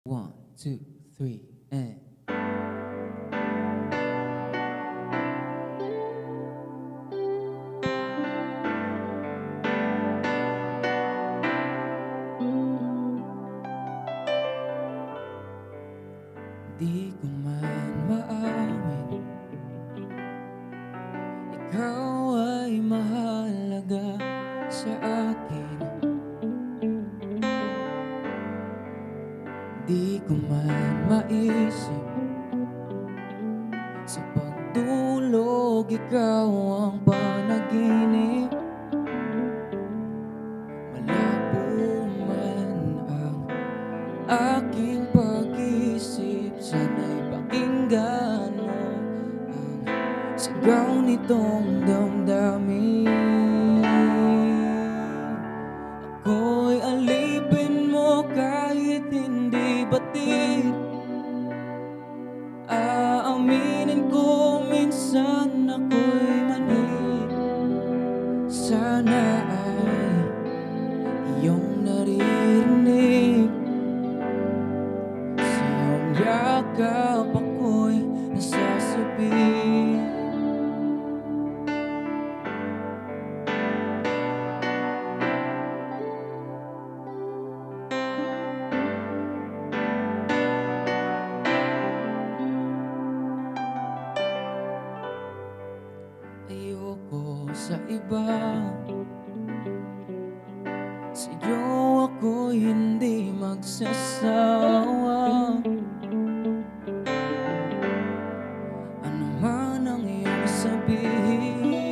One, two, three, and di ko man maamin, ikaw ay mahalaga sa akin. Di ko man maisip, sa pagdulog ikaw ang panaginip. Malabo man ang aking pag-isip, sana'y pakinggan mo ang sigaw nitong damdamin. Ako'y alipin mo kahit hindi batid. Aaminin ko minsan ako'y manhid. Sana ay iyong naririnig, sa iyong yakap ako'y nasasabi. Ayoko sa iba, sa iyo ako'y hindi magsasawa. Ano man ang iyong sabihin,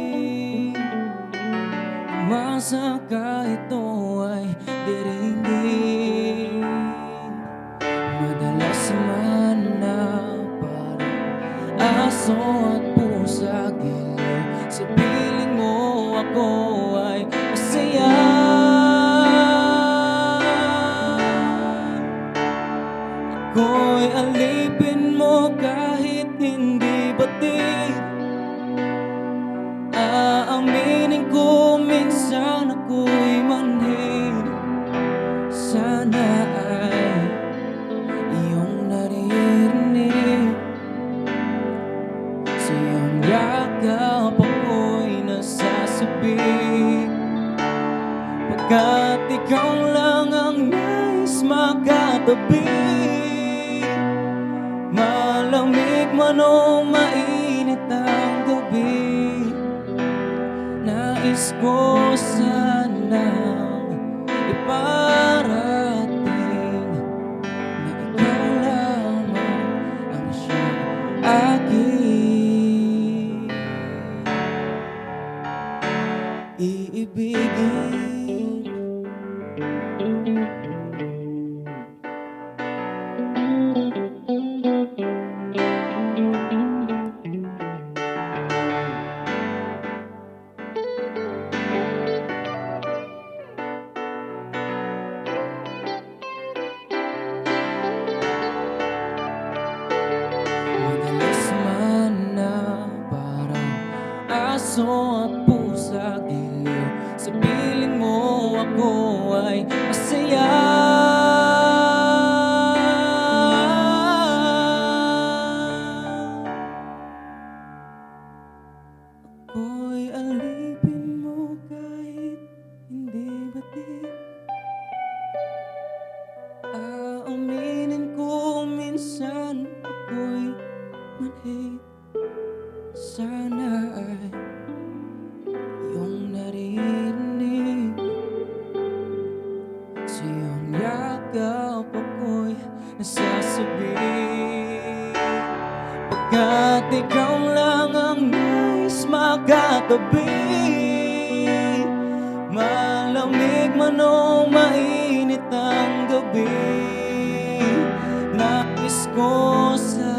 umasa ka ito ay diringgin. Madalas man na parang aso at pusa, giliw sa piling mo ako ay masaya. Ako'y alipin mo kahit hindi batid. Aaminin ko minsan ako'y manhid. Sana ay iyong naririnig, sa iyong yakap ako'y nasasabi. Pagkat ikaw lang ang nais makatabi, malamig man o mainit ang gabi, nais ko sanang iparating na ikaw lamang ang siyang aking iibigin. Madalas man na parang aso at pusa, giliw sa piling mo ako ay masaya. Ako'y alipin mo kahit hindi batid. Aaminin ko minsan ako'y manhid. Sana ay iyong naririnig, sa iyong yakap ako'y nasasabi. Pagkat ikaw lang ang nais makatabi, malamig man o mainit ang gabi, nais ko sa